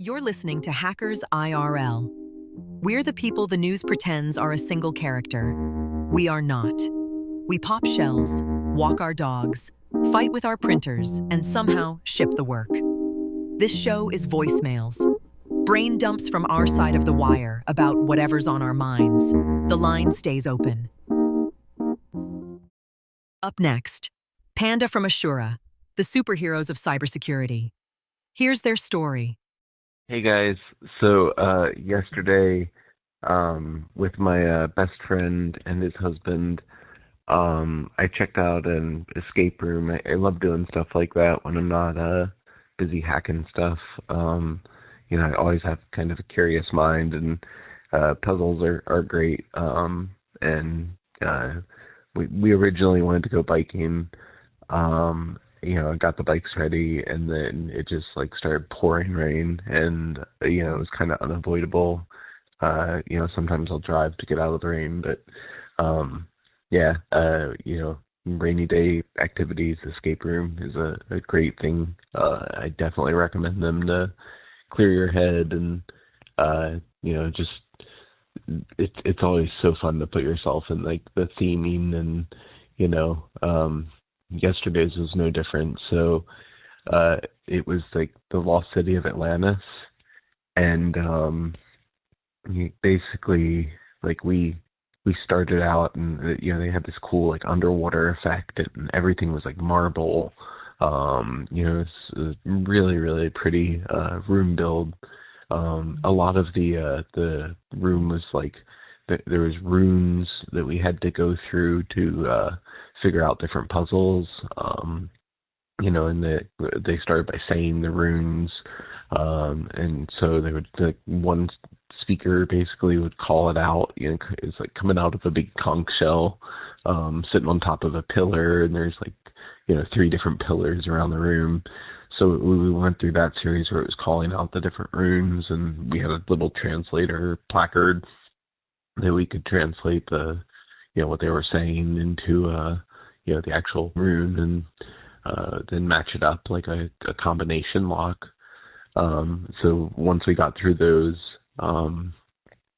You're listening to Hackers IRL. We're the people the news pretends are a single character. We are not. We pop shells, walk our dogs, fight with our printers, and somehow ship the work. This show is voicemails. Brain dumps from our side of the wire about whatever's on our minds. The line stays open. Up next, Panda from Ashura, the superheroes of cybersecurity. Here's their story. Hey guys, so yesterday with my best friend and his husband, I checked out an escape room. I love doing stuff like that when I'm not busy hacking stuff. I always have kind of a curious mind, and puzzles are great. We originally wanted to go biking. I got the bikes ready, and then it just started pouring rain, and it was kind of unavoidable. Sometimes I'll drive to get out of the rain, but rainy day activities, escape room is a great thing. I definitely recommend them to clear your head, and it's always so fun to put yourself in the theming, and yesterday's was no different. So it was the lost city of Atlantis, and basically we started out, and they had this cool underwater effect, and everything was marble. It's a really, really pretty room build. A lot of the room was there was runes that we had to go through to figure out different puzzles. And they started by saying the runes, and so they would one speaker basically would call it out. It's coming out of a big conch shell, sitting on top of a pillar, and there's 3 different pillars around the room. So we went through that series where it was calling out the different runes, and we had a little translator placard that we could translate what they were saying into the actual rune, and then match it up like a combination lock. So once we got through those,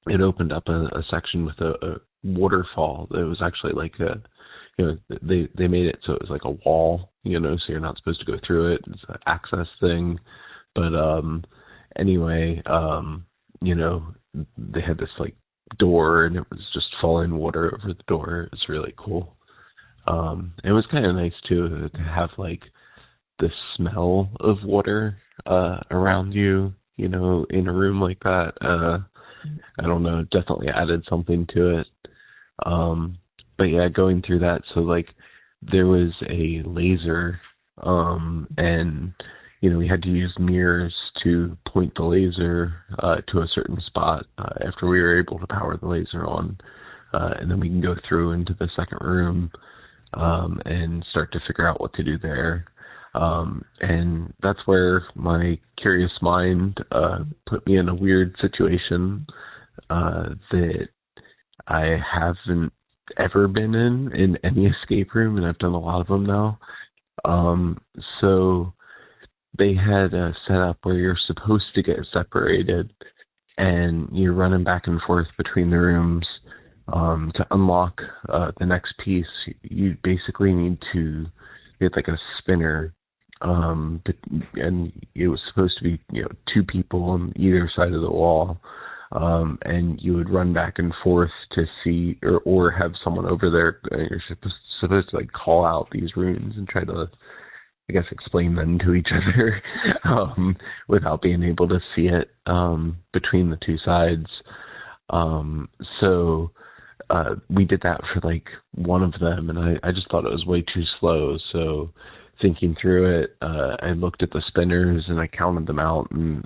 it opened up a section with a waterfall that was actually they made it so it was a wall, so you're not supposed to go through it. It's an access thing. But anyway, they had this door, and it was just falling water over the door. It was really cool. It was kind of nice too to have the smell of water around you, in a room like that. I don't know, definitely added something to it. But yeah, going through that, so there was a laser, and we had to use mirrors to point the laser to a certain spot after we were able to power the laser on, and then we can go through into the second room and start to figure out what to do there. And that's where my curious mind put me in a weird situation that I haven't ever been in any escape room, and I've done a lot of them now. So they had a setup where you're supposed to get separated, and you're running back and forth between the rooms. To unlock the next piece, you basically need to get a spinner, and it was supposed to be 2 people on either side of the wall, and you would run back and forth to see or have someone over there. You're supposed to call out these runes and try to, I guess, explain them to each other without being able to see it between the 2 sides. So we did that for one of them, and I just thought it was way too slow. So thinking through it, I looked at the spinners and I counted them out, and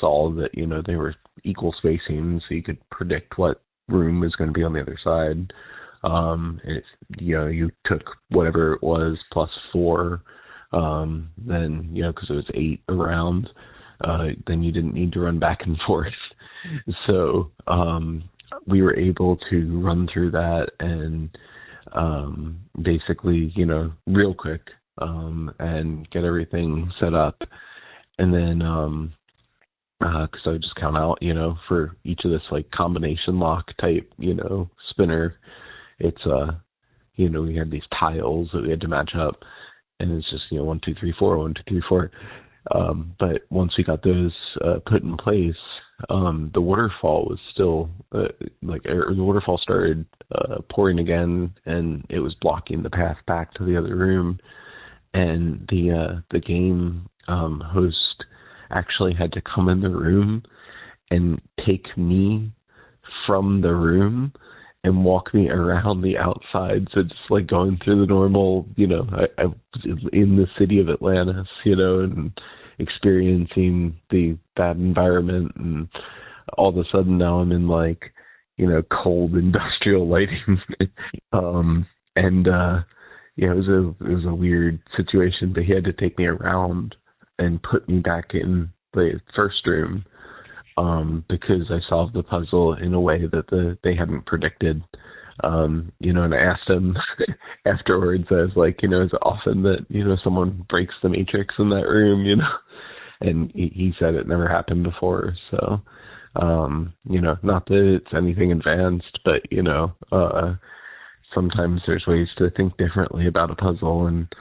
saw that they were equal spacing, so you could predict what room was going to be on the other side. You took whatever it was plus 4, then because it was 8 around, then you didn't need to run back and forth. So we were able to run through that and basically, real quick, and get everything set up. And then because I would just count out, for each of this like combination lock type, spinner. It's we had these tiles that we had to match up, and it's just 1, 2, 3, 4, 1, 2, 3, 4. But once we got those put in place, the waterfall was still the waterfall started pouring again, and it was blocking the path back to the other room. And the game host actually had to come in the room and take me from the room and walk me around the outside. So just like going through the normal, I was in the city of Atlantis, and experiencing that environment, and all of a sudden now I'm in like, cold industrial lighting. It was a weird situation, but he had to take me around and put me back in the first room, because I solved the puzzle in a way that they hadn't predicted. And I asked him afterwards, I was like, is it often that, someone breaks the matrix in that room, and he said it never happened before. So, not that it's anything advanced, but, sometimes there's ways to think differently about a puzzle and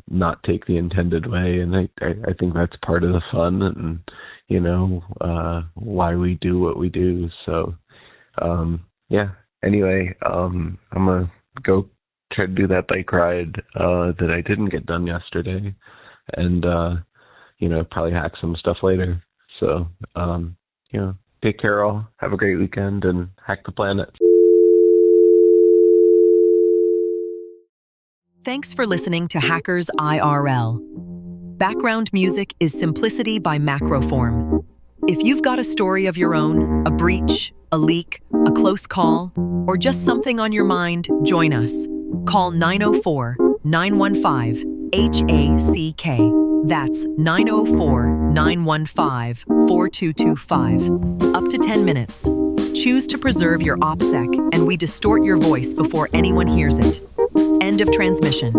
not take the intended way. And I think that's part of the fun and, why we do what we do. So, anyway, I'm going to go try to do that bike ride that I didn't get done yesterday, and, probably hack some stuff later. So, take care all. Have a great weekend and hack the planet. Thanks for listening to Hackers IRL. Background music is Simplicity by Macroform. If you've got a story of your own, a breach, a leak, a close call, or just something on your mind, join us. Call 904-915-HACK. That's 904-915-4225. Up to 10 minutes. Choose to preserve your OPSEC, and we distort your voice before anyone hears it. End of transmission.